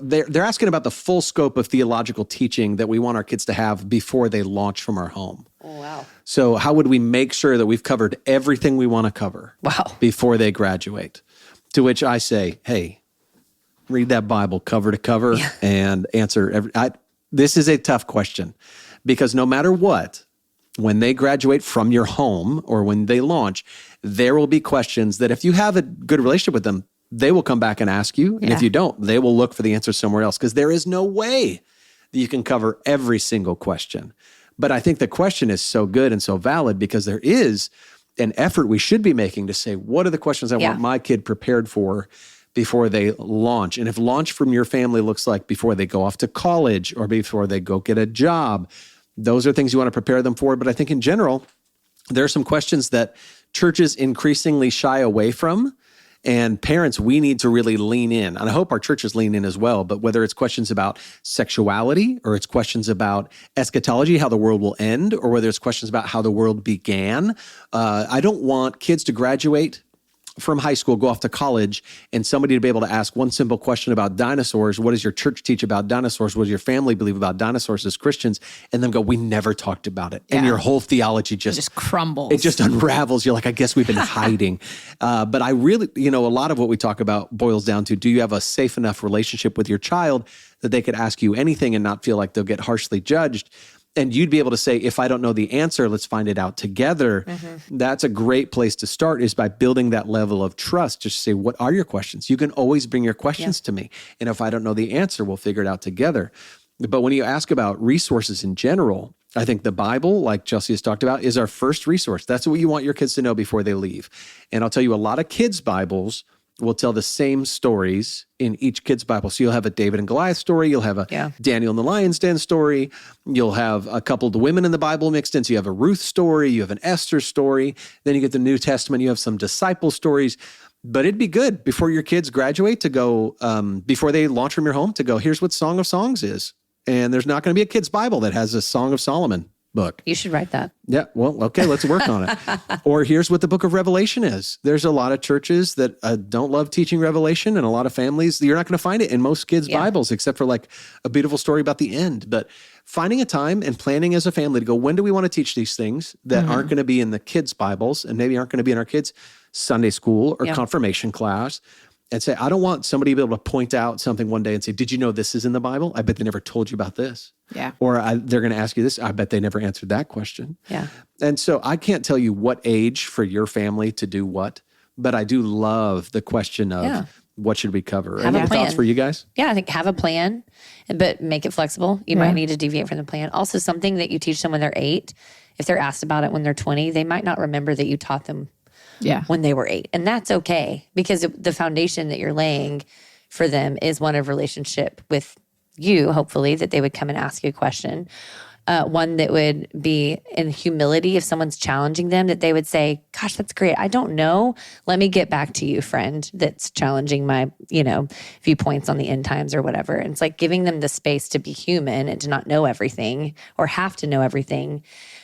Speaker 2: They're asking about the full scope of theological teaching that we want our kids to have before they launch from our home.
Speaker 1: Oh, wow.
Speaker 2: So how would we make sure that we've covered everything we want to cover before they graduate? To which I say, hey, read that Bible cover to cover and answer. This is a tough question because no matter what, when they graduate from your home or when they launch, there will be questions that if you have a good relationship with them, they will come back and ask you. And if you don't, they will look for the answer somewhere else because there is no way that you can cover every single question. But I think the question is so good and so valid because there is an effort we should be making to say, what are the questions I want my kid prepared for before they launch? And if launch from your family looks like before they go off to college or before they go get a job, those are things you want to prepare them for. But I think in general, there are some questions that churches increasingly shy away from. And parents, we need to really lean in. And I hope our churches lean in as well. But whether it's questions about sexuality or it's questions about eschatology, how the world will end, or whether it's questions about how the world began, I don't want kids to graduate from high school, go off to college, and somebody to be able to ask one simple question about dinosaurs. What does your church teach about dinosaurs? What does your family believe about dinosaurs as Christians? And then go, we never talked about it. And your whole theology just
Speaker 3: crumbles.
Speaker 2: It just unravels. You're like, I guess we've been hiding. But I really, a lot of what we talk about boils down to, do you have a safe enough relationship with your child that they could ask you anything and not feel like they'll get harshly judged? And you'd be able to say, if I don't know the answer, let's find it out together. Mm-hmm. That's a great place to start, is by building that level of trust. Just say, what are your questions? You can always bring your questions to me. And if I don't know the answer, we'll figure it out together. But when you ask about resources in general, I think the Bible, like Chelsea has talked about, is our first resource. That's what you want your kids to know before they leave. And I'll tell you, a lot of kids' Bibles will tell the same stories in each kid's Bible. So you'll have a David and Goliath story. You'll have a Daniel and the Lion's Den story. You'll have a couple of the women in the Bible mixed in. So you have a Ruth story. You have an Esther story. Then you get the New Testament. You have some disciple stories. But it'd be good before your kids graduate to go, before they launch from your home, to go, here's what Song of Songs is. And there's not going to be a kid's Bible that has a Song of Solomon book.
Speaker 1: You should write that.
Speaker 2: Yeah. Well, okay, let's work on it. Or here's what the book of Revelation is. There's a lot of churches that don't love teaching Revelation, and a lot of families, you're not going to find it in most kids' Bibles, except for like a beautiful story about the end. But finding a time and planning as a family to go, when do we want to teach these things that aren't going to be in the kids' Bibles and maybe aren't going to be in our kids' Sunday school or confirmation class? And say, I don't want somebody to be able to point out something one day and say, did you know this is in the Bible? I bet they never told you about this.
Speaker 3: Yeah.
Speaker 2: Or they're going to ask you this. I bet they never answered that question.
Speaker 1: Yeah.
Speaker 2: And so I can't tell you what age for your family to do what, but I do love the question of what should we cover?
Speaker 1: Have
Speaker 2: Any
Speaker 1: a plan.
Speaker 2: thoughts for you guys?
Speaker 1: Yeah, I think have a plan, but make it flexible. You might need to deviate from the plan. Also, something that you teach them when they're 8, if they're asked about it when they're 20, they might not remember that you taught them when they were 8. And that's okay, because the foundation that you're laying for them is one of relationship with you, hopefully, that they would come and ask you a question. One that would be in humility. If someone's challenging them, that they would say, gosh, that's great. I don't know. Let me get back to you, friend, that's challenging my, viewpoints on the end times or whatever. And it's like giving them the space to be human and to not know everything or have to know everything,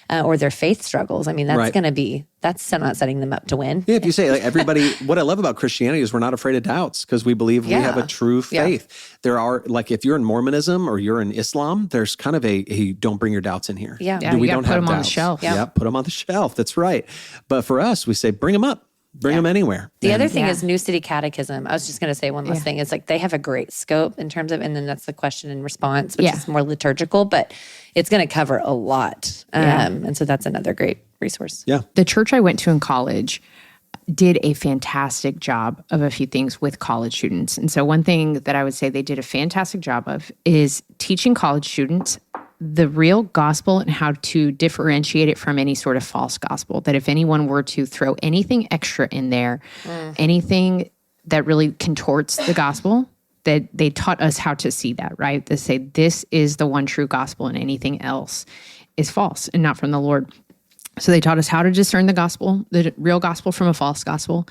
Speaker 1: or their faith struggles. I mean, that's going to be, that's not setting them up to win.
Speaker 2: Yeah, if you say, like, everybody, what I love about Christianity is we're not afraid of doubts, because we believe we have a true faith. There are, like, if you're in Mormonism or you're in Islam, there's kind of hey, don't bring your doubts in here.
Speaker 3: We don't have doubts. Put them on the shelf.
Speaker 2: Yeah, put them on the shelf. That's right. But for us, we say, bring them up. Bring them anywhere.
Speaker 1: The other thing is New City Catechism. I was just going to say one last thing. It's like they have a great scope in terms of, and then that's the question and response, which is more liturgical, but it's going to cover a lot. And so that's another great resource.
Speaker 2: Yeah.
Speaker 3: The church I went to in college did a fantastic job of a few things with college students. And so one thing that I would say they did a fantastic job of is teaching college students the real gospel and how to differentiate it from any sort of false gospel. That if anyone were to throw anything extra in there, anything that really contorts the gospel, that they taught us how to see that, right? They say this is the one true gospel and anything else is false and not from the Lord. So they taught us how to discern the gospel, the real gospel from a false gospel.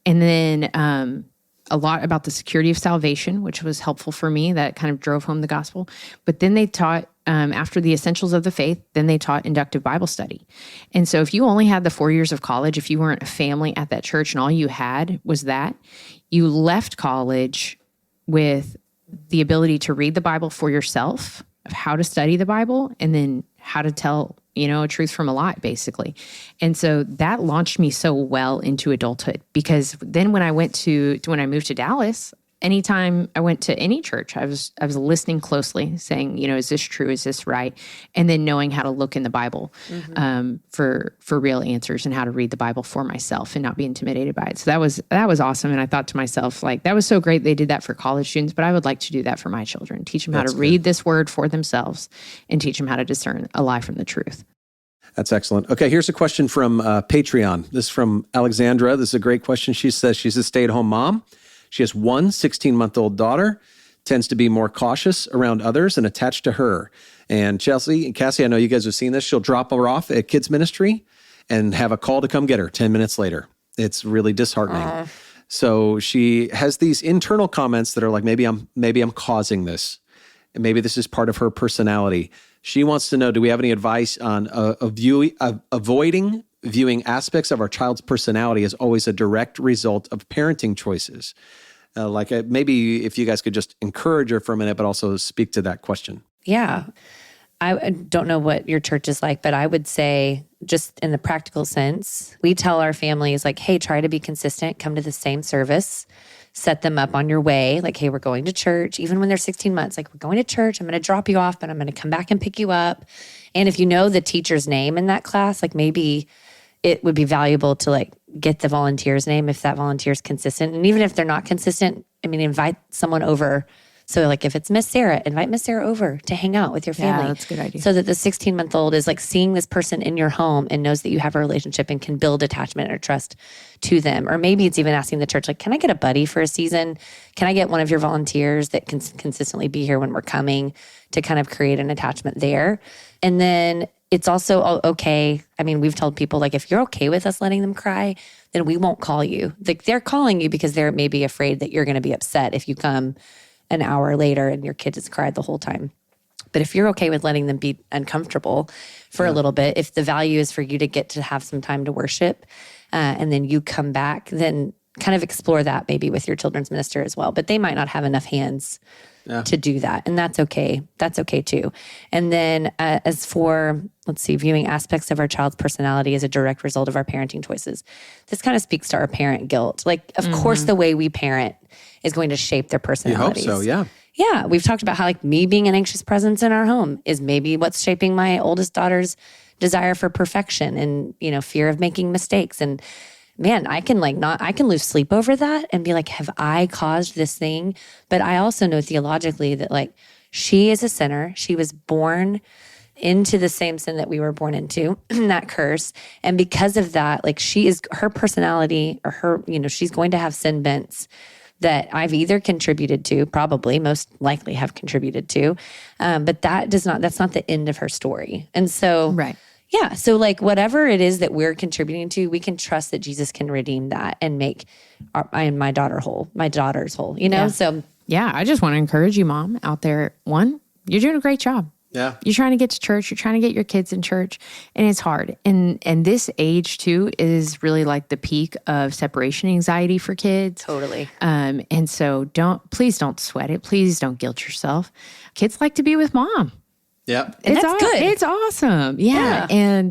Speaker 3: And then a lot about the security of salvation, which was helpful for me. That kind of drove home the gospel. But then they taught, after the essentials of the faith, then they taught inductive Bible study. And so if you only had the 4 years of college, if you weren't a family at that church and all you had was that, you left college with the ability to read the Bible for yourself, of how to study the Bible, and then how to tell, a truth from a lie, basically. And so that launched me so well into adulthood, because then when I moved to Dallas, anytime I went to any church, I was listening closely, saying, is this true? Is this right? And then knowing how to look in the Bible for real answers, and how to read the Bible for myself and not be intimidated by it. So that was awesome. And I thought to myself, like, that was so great they did that for college students, but I would like to do that for my children. Teach them how to read this word for themselves and teach them how to discern a lie from the truth.
Speaker 2: That's excellent. Okay, here's a question from Patreon. This is from Alexandra. This is a great question. She says she's a stay-at-home mom. She has one 16-month-old daughter, tends to be more cautious around others and attached to her. And Chelsea and Cassie, I know you guys have seen this. She'll drop her off at kids ministry and have a call to come get her 10 minutes later. It's really disheartening. So she has these internal comments that are like, maybe I'm causing this. And maybe this is part of her personality. She wants to know, do we have any advice on avoiding viewing aspects of our child's personality as always a direct result of parenting choices? Maybe if you guys could just encourage her for a minute, but also speak to that question.
Speaker 1: Yeah. I don't know what your church is like, but I would say, just in the practical sense, we tell our families, like, hey, try to be consistent, come to the same service, set them up on your way. Like, hey, we're going to church, even when they're 16 months, like, we're going to church, I'm going to drop you off, but I'm going to come back and pick you up. And if you know the teacher's name in that class, like, maybe it would be valuable to, like, get the volunteer's name if that volunteer is consistent. And even if they're not consistent, invite someone over. So, like, if it's Miss Sarah, invite Miss Sarah over to hang out with your family.
Speaker 3: Yeah, that's a good idea.
Speaker 1: So that the 16-month-old is, like, seeing this person in your home and knows that you have a relationship and can build attachment or trust to them. Or maybe it's even asking the church, like, can I get a buddy for a season? Can I get one of your volunteers that can consistently be here when we're coming, to kind of create an attachment there? And then it's also okay. We've told people, like, if you're okay with us letting them cry, then we won't call you. Like, they're calling you because they're maybe afraid that you're going to be upset if you come an hour later and your kid has cried the whole time. But if you're okay with letting them be uncomfortable for a little bit, if the value is for you to get to have some time to worship, and then you come back, then kind of explore that maybe with your children's minister as well. But they might not have enough hands to do that. And that's okay. That's okay too. And then as for, viewing aspects of our child's personality as a direct result of our parenting choices, this kind of speaks to our parent guilt. Like, of course, the way we parent is going to shape their personalities.
Speaker 2: You hope so, yeah.
Speaker 1: Yeah. We've talked about how, like, me being an anxious presence in our home is maybe what's shaping my oldest daughter's desire for perfection and, fear of making mistakes. And man, I can lose sleep over that and be like, have I caused this thing? But I also know theologically that like she is a sinner. She was born into the same sin that we were born into, that curse. And because of that, like her personality or her, she's going to have sin bents that I've either contributed to, probably most likely have contributed to. But that's not the end of her story. And so,
Speaker 3: right.
Speaker 1: Yeah. So like whatever it is that we're contributing to, we can trust that Jesus can redeem that and make my daughter's whole,
Speaker 3: Yeah.
Speaker 1: So
Speaker 3: yeah, I just want to encourage you, Mom, out there. One, you're doing a great job.
Speaker 2: Yeah.
Speaker 3: You're trying to get to church. You're trying to get your kids in church, and it's hard. And this age too is really like the peak of separation anxiety for kids.
Speaker 1: Totally.
Speaker 3: And so please don't sweat it. Please don't guilt yourself. Kids like to be with mom.
Speaker 2: Yep.
Speaker 1: And that's good.
Speaker 3: It's awesome. Yeah. And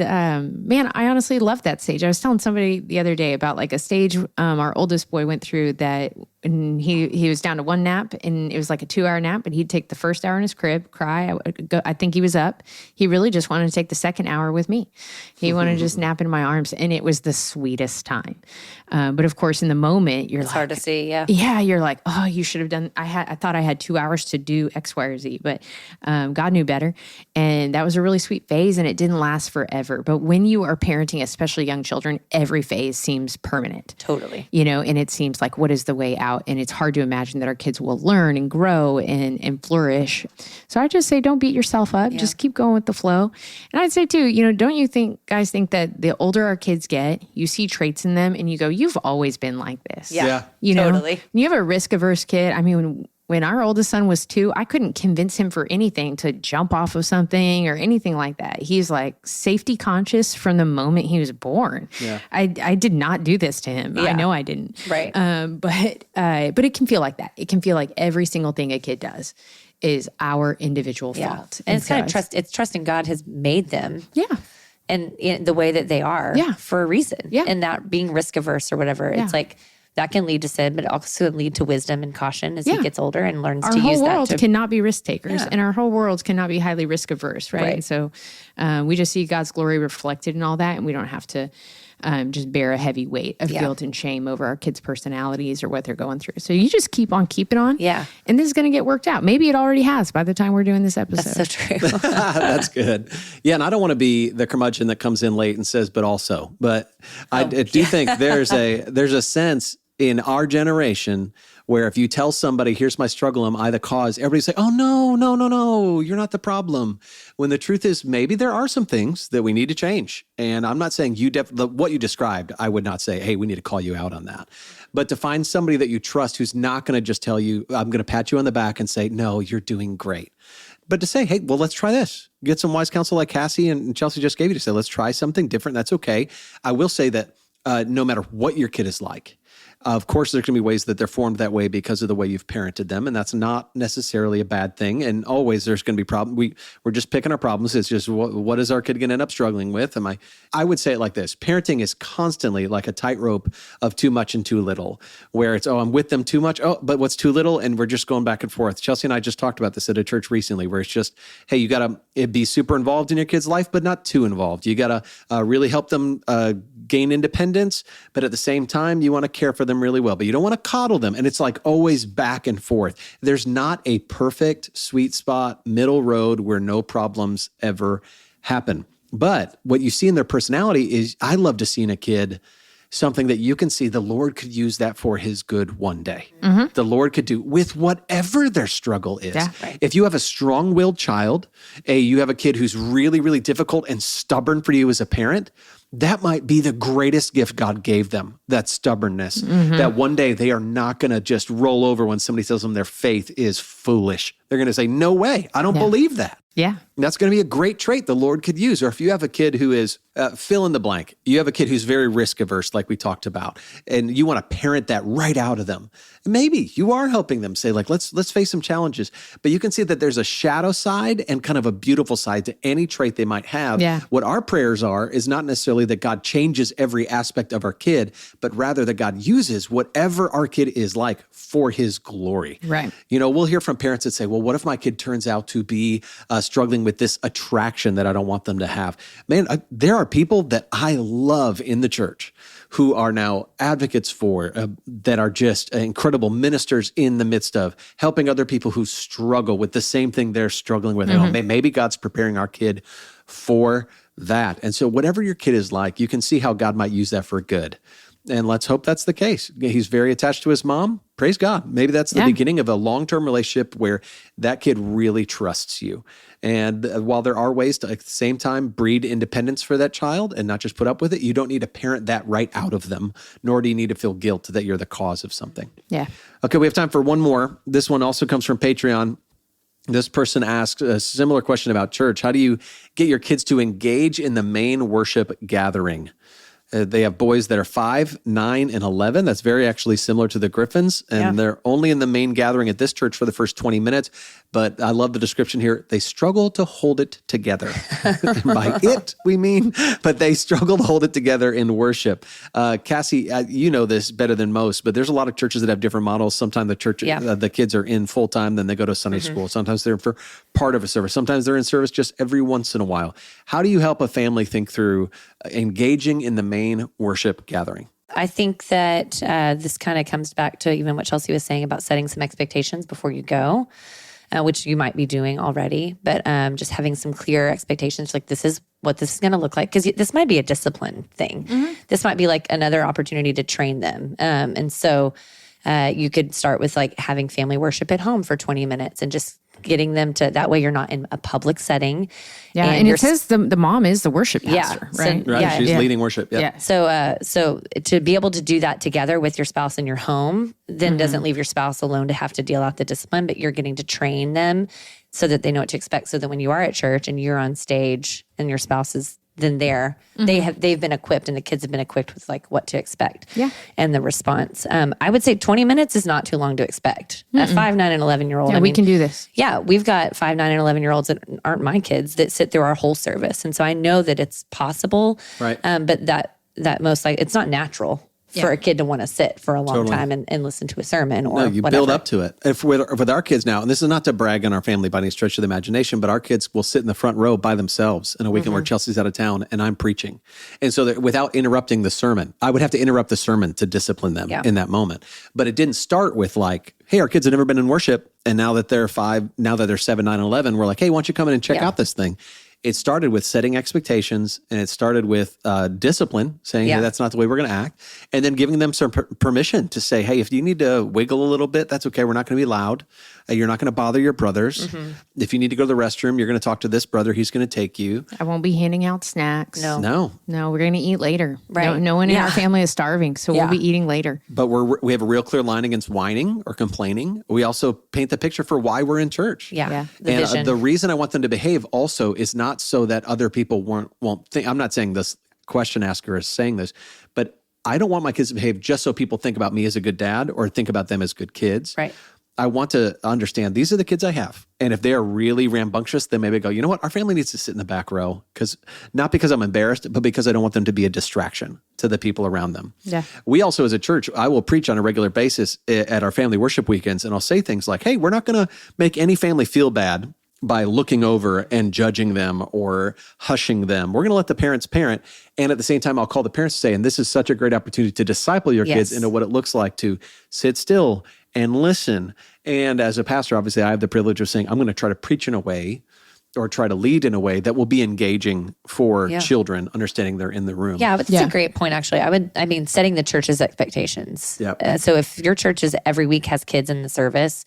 Speaker 3: man, I honestly love that stage. I was telling somebody the other day about like a stage our oldest boy went through that, and he was down to one nap, and it was like a 2-hour nap, and he'd take the first hour in his crib, cry. I think he was up. He really just wanted to take the second hour with me. He wanted to just nap in my arms, and it was the sweetest time. But of course, in the moment, it's
Speaker 1: hard to see. Yeah.
Speaker 3: Yeah. You're like, oh, you should have done. I thought I had 2 hours to do X, Y, or Z, but God knew better. And that was a really sweet phase, and it didn't last forever. But when you are parenting, especially young children, every phase seems permanent.
Speaker 1: Totally.
Speaker 3: And it seems like, what is the way out? And it's hard to imagine that our kids will learn and grow and flourish. So I just say, don't beat yourself up. Yeah. Just keep going with the flow. And I'd say too, don't you guys think that the older our kids get, you see traits in them and you go, you've always been like this.
Speaker 1: Yeah.
Speaker 3: Totally. You have a risk-averse kid. I mean, when our oldest son was 2, I couldn't convince him for anything to jump off of something or anything like that. He's like safety conscious from the moment he was born. Yeah. I did not do this to him. Yeah. I know I didn't.
Speaker 1: Right.
Speaker 3: But it can feel like that. It can feel like every single thing a kid does is our individual fault.
Speaker 1: And it's kind of it's trusting God has made them.
Speaker 3: Yeah.
Speaker 1: And in the way that they are for a reason.
Speaker 3: Yeah.
Speaker 1: And that being risk averse or whatever. Yeah. It's like, that can lead to sin, but also lead to wisdom and caution as he gets older and learns to use that.
Speaker 3: Our whole world cannot be risk takers, and our whole world cannot be highly risk averse, right? And so we just see God's glory reflected in all that, and we don't have to just bear a heavy weight of guilt and shame over our kids' personalities or what they're going through. So you just keep on keeping on.
Speaker 1: Yeah.
Speaker 3: And this is going to get worked out. Maybe it already has by the time we're doing this episode.
Speaker 1: That's so true.
Speaker 2: That's good. Yeah. And I don't want to be the curmudgeon that comes in late and says, but also, I do think there's a sense in our generation where if you tell somebody, here's my struggle, am I the cause? Everybody's like, oh, no, you're not the problem. When the truth is, maybe there are some things that we need to change. And I'm not saying what you described, I would not say, hey, we need to call you out on that. But to find somebody that you trust who's not going to just tell you, I'm going to pat you on the back and say, no, you're doing great. But to say, hey, well, let's try this. Get some wise counsel like Cassie and Chelsea just gave you to say, let's try something different. That's okay. I will say that no matter what your kid is like, of course, there's going to be ways that they're formed that way because of the way you've parented them, and that's not necessarily a bad thing. And always there's going to be problems. We're just picking our problems. It's just what is our kid going to end up struggling with? I would say it like this. Parenting is constantly like a tightrope of too much and too little, where it's, I'm with them too much. Oh, but what's too little? And we're just going back and forth. Chelsea and I just talked about this at a church recently, where it's just, hey, you got to be super involved in your kid's life, but not too involved. You got to really help them gain independence, but at the same time, you want to care for them really well, but you don't want to coddle them. And it's like always back and forth. There's not a perfect sweet spot, middle road where no problems ever happen. But what you see in their personality is, I love to see in a kid something that you can see the Lord could use that for his good one day. Mm-hmm. The Lord could do with whatever their struggle is. Yeah, right. If you have a strong-willed child, you have a kid who's really, really difficult and stubborn for you as a parent, that might be the greatest gift God gave them, that stubbornness, that one day they are not going to just roll over when somebody tells them their faith is foolish. They're going to say, no way, I don't believe that.
Speaker 3: Yeah.
Speaker 2: And that's going to be a great trait the Lord could use. Or if you have a kid who is, fill in the blank, you have a kid who's very risk averse, like we talked about, and you want to parent that right out of them. Maybe you are helping them say, like, let's face some challenges. But you can see that there's a shadow side and kind of a beautiful side to any trait they might have.
Speaker 3: Yeah.
Speaker 2: What our prayers are is not necessarily that God changes every aspect of our kid, but rather that God uses whatever our kid is like for his glory.
Speaker 3: Right.
Speaker 2: We'll hear from from parents that say, well, what if my kid turns out to be struggling with this attraction that I don't want them to have? Man, there are people that I love in the church who are now advocates for, that are just incredible ministers in the midst of helping other people who struggle with the same thing they're struggling with. Maybe God's preparing our kid for that. And so whatever your kid is like, you can see how God might use that for good. And let's hope that's the case. He's very attached to his mom. Praise God. Maybe that's the beginning of a long-term relationship where that kid really trusts you. And while there are ways to, at the same time, breed independence for that child and not just put up with it, you don't need to parent that right out of them, nor do you need to feel guilt that you're the cause of something.
Speaker 3: Yeah.
Speaker 2: Okay, we have time for one more. This one also comes from Patreon. This person asked a similar question about church. How do you get your kids to engage in the main worship gathering? They have boys that are 5, 9, and 11. That's very actually similar to the Griffins. And they're only in the main gathering at this church for the first 20 minutes. But I love the description here. They struggle to hold it together. By it, we mean, but they struggle to hold it together in worship. Cassie, you know this better than most, but there's a lot of churches that have different models. Sometimes the church, the kids are in full time, then they go to Sunday school. Sometimes they're for part of a service. Sometimes they're in service just every once in a while. How do you help a family think through engaging in the main worship gathering?
Speaker 1: I think that this kind of comes back to even what Chelsea was saying about setting some expectations before you go, which you might be doing already, but just having some clear expectations, like this is what this is going to look like, because this might be a discipline thing. This might be like another opportunity to train them. And so you could start with like having family worship at home for 20 minutes and just getting them to, that way you're not in a public setting.
Speaker 3: Yeah, and it says the mom is the worship pastor, right?
Speaker 2: So, right, she's leading worship.
Speaker 3: Yeah.
Speaker 1: So to be able to do that together with your spouse in your home, then doesn't leave your spouse alone to have to deal out the discipline, but you're getting to train them so that they know what to expect, so that when you are at church and you're on stage and your spouse is then there, they've been equipped, and the kids have been equipped with like what to expect and the response. I would say 20 minutes is not too long to expect. A 5, 9, and 11-year-old.
Speaker 3: Yeah, we can do this.
Speaker 1: Yeah, we've got 5, 9, and 11-year-olds that aren't my kids that sit through our whole service, and so I know that it's possible.
Speaker 2: Right.
Speaker 1: But that most like it's not natural for a kid to want to sit for a long time and listen to a sermon or
Speaker 2: you
Speaker 1: whatever.
Speaker 2: build up to it. If with our kids now, and this is not to brag on our family by any stretch of the imagination, but our kids will sit in the front row by themselves in a weekend where Chelsea's out of town and I'm preaching. And so that without interrupting the sermon, I would have to interrupt the sermon to discipline them in that moment. But it didn't start with like, hey, our kids have never been in worship. And now that they're 5, now that they're 7, 9, and 11, we're like, hey, why don't you come in and check out this thing? It started with setting expectations, and it started with discipline, saying, hey, that's not the way we're going to act, and then giving them some permission to say, hey, if you need to wiggle a little bit, that's okay. We're not going to be loud. You're not going to bother your brothers. If you need to go to the restroom, you're going to talk to this brother. He's going to take you.
Speaker 3: I won't be handing out snacks.
Speaker 2: No,
Speaker 3: we're going to eat later.
Speaker 1: Right.
Speaker 3: No one in our family is starving, so we'll be eating later.
Speaker 2: But we have a real clear line against whining or complaining. We also paint the picture for why we're in church.
Speaker 1: The
Speaker 2: And
Speaker 1: vision.
Speaker 2: the reason I want them to behave also is not so that other people won't think. I'm not saying this question asker is saying this, but I don't want my kids to behave just so people think about me as a good dad or think about them as good kids.
Speaker 1: Right.
Speaker 2: I want to understand these are the kids I have. And if they are really rambunctious, then maybe I go, you know what? Our family needs to sit in the back row, not because I'm embarrassed, but because I don't want them to be a distraction to the people around them.
Speaker 3: Yeah.
Speaker 2: We also, as a church, I will preach on a regular basis at our family worship weekends. And I'll say things like, hey, we're not going to make any family feel bad by looking over and judging them or hushing them. We're going to let the parents parent. And at the same time, I'll call the parents to say, and this is such a great opportunity to disciple your kids into what it looks like to sit still and listen. And as a pastor, obviously, I have the privilege of saying, I'm going to try to preach in a way or try to lead in a way that will be engaging for children, understanding they're in the room.
Speaker 1: Yeah, but that's a great point, actually. Setting the church's expectations.
Speaker 2: Yep.
Speaker 1: So if your church is every week has kids in the service,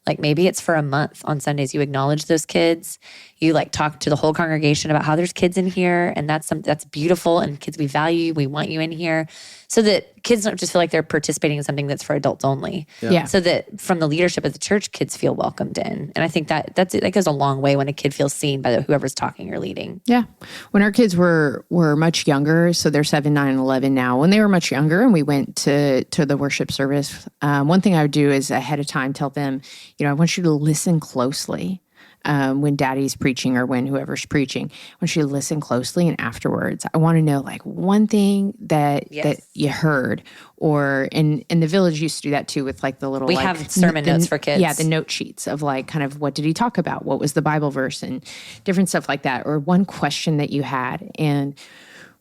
Speaker 1: like maybe it's for a month on Sundays, you acknowledge those kids. You like talk to the whole congregation about how there's kids in here, and that's beautiful. And kids, we value you. We want you in here, so that kids don't just feel like they're participating in something that's for adults only. So that from the leadership of the church, kids feel welcomed in. And I think that goes a long way when a kid feels seen by whoever's talking or leading.
Speaker 3: Yeah, when our kids were much younger, so they're 7, 9, and 11 now. When they were much younger, and we went to the worship service, one thing I would do is ahead of time tell them, I want you to listen closely. when daddy's preaching or when whoever's preaching, when she listen closely and afterwards, I want to know like one thing that you heard. Or in the village used to do that too with like the little,
Speaker 1: we have sermon notes for kids.
Speaker 3: Yeah, the note sheets of like kind of what did he talk about? What was the Bible verse and different stuff like that. Or one question that you had. And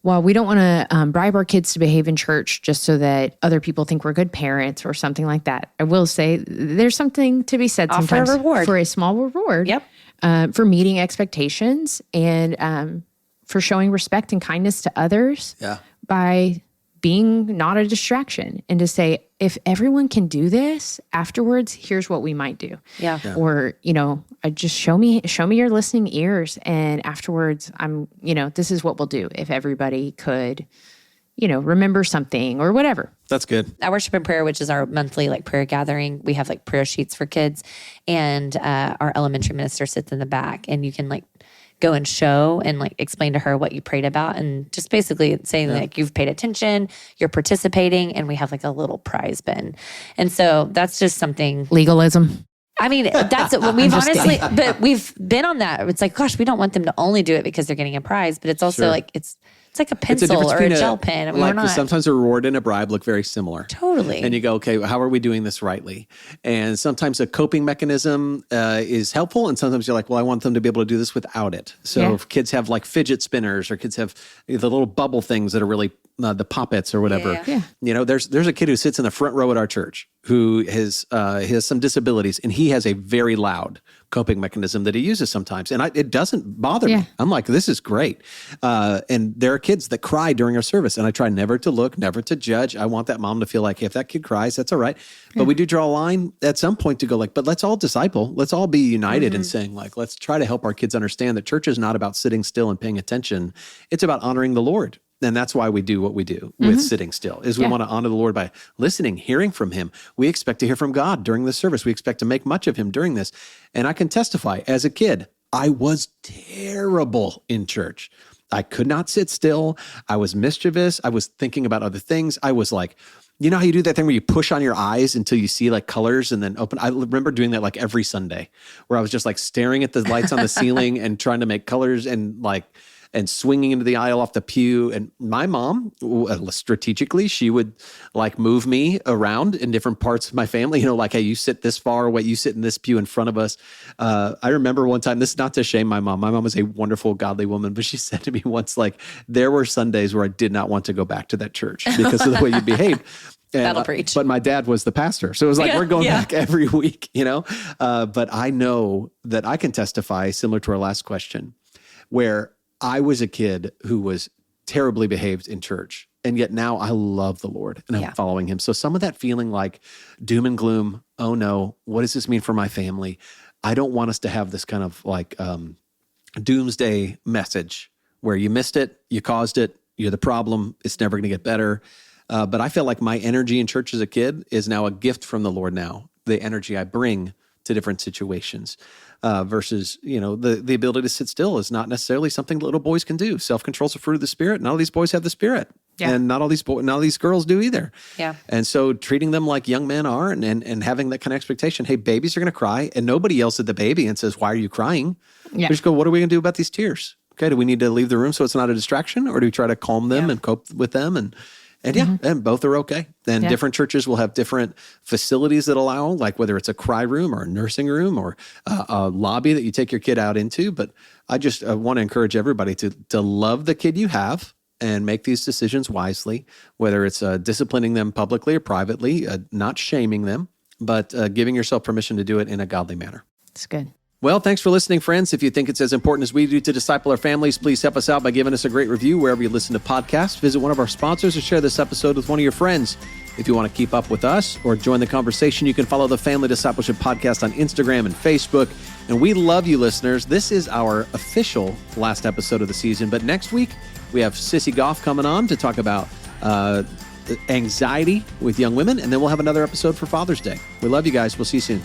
Speaker 3: while we don't want to bribe our kids to behave in church just so that other people think we're good parents or something like that, I will say there's something to be said sometimes for a small reward. For meeting expectations and for showing respect and kindness to others by being not a distraction, and to say, if everyone can do this afterwards, here's what we might do. Or, just show me your listening ears, and afterwards this is what we'll do if everybody could, remember something or whatever.
Speaker 2: That's good.
Speaker 1: At Worship and Prayer, which is our monthly like prayer gathering, we have like prayer sheets for kids, and our elementary minister sits in the back, and you can like go and show and like explain to her what you prayed about, and just basically saying like you've paid attention, you're participating, and we have like a little prize bin. And so that's just something.
Speaker 3: Legalism.
Speaker 1: I mean, that's what we've honestly, but we've been on that. It's like, gosh, we don't want them to only do it because they're getting a prize, but it's also like, it's like a pencil or a gel pen. I mean,
Speaker 2: like sometimes a reward and a bribe look very similar.
Speaker 1: Totally.
Speaker 2: And you go, okay, how are we doing this rightly? And sometimes a coping mechanism is helpful. And sometimes you're like, well, I want them to be able to do this without it. So if kids have like fidget spinners, or kids have the little bubble things that are really the poppets or whatever. There's a kid who sits in the front row at our church who has some disabilities, and he has a very loud coping mechanism that he uses sometimes. And it doesn't bother me. I'm like, this is great. And there are kids that cry during our service, and I try never to look, never to judge. I want that mom to feel like, hey, if that kid cries, that's all right. But we do draw a line at some point to go like, but let's all disciple. Let's all be united in saying like, let's try to help our kids understand that church is not about sitting still and paying attention. It's about honoring the Lord. And that's why we do what we do with sitting still, is we want to honor the Lord by listening, hearing from him. We expect to hear from God during the service. We expect to make much of him during this. And I can testify, as a kid, I was terrible in church. I could not sit still. I was mischievous. I was thinking about other things. I was like, you know how you do that thing where you push on your eyes until you see like colors and then open? I remember doing that like every Sunday, where I was just like staring at the lights on the ceiling and trying to make colors and swinging into the aisle off the pew. And my mom, strategically, she would like move me around in different parts of my family, like, hey, you sit this far away, you sit in this pew in front of us. I remember one time, this is not to shame my mom. My mom was a wonderful, godly woman, but she said to me once, like, there were Sundays where I did not want to go back to that church because of the way you behaved.
Speaker 1: That'll preach.
Speaker 2: But my dad was the pastor. So it was like, we're going back every week, But I know that I can testify, similar to our last question, where I was a kid who was terribly behaved in church, and yet now I love the Lord and I'm following him. So some of that feeling like doom and gloom, oh no, what does this mean for my family? I don't want us to have this kind of like doomsday message where you missed it, you caused it, you're the problem, it's never going to get better. But I feel like my energy in church as a kid is now a gift from the Lord now, the energy I bring to different situations. Versus, the ability to sit still is not necessarily something that little boys can do. Self-control is a fruit of the Spirit. Not all these boys have the Spirit. And not all these girls do either. And so treating them like young men are and having that kind of expectation, hey, babies are going to cry, and nobody yells at the baby and says, why are you crying? We just go, what are we going to do about these tears? Okay, do we need to leave the room so it's not a distraction, or do we try to calm them and cope with them? And and both are okay. And different churches will have different facilities that allow, like whether it's a cry room or a nursing room or a lobby that you take your kid out into. But I just want to encourage everybody to love the kid you have and make these decisions wisely, whether it's disciplining them publicly or privately, not shaming them, but giving yourself permission to do it in a godly manner.
Speaker 3: That's good.
Speaker 2: Well, thanks for listening, friends. If you think it's as important as we do to disciple our families, please help us out by giving us a great review wherever you listen to podcasts. Visit one of our sponsors or share this episode with one of your friends. If you want to keep up with us or join the conversation, you can follow the Family Discipleship Podcast on Instagram and Facebook. And we love you, listeners. This is our official last episode of the season. But next week, we have Sissy Goff coming on to talk about anxiety with young women. And then we'll have another episode for Father's Day. We love you guys. We'll see you soon.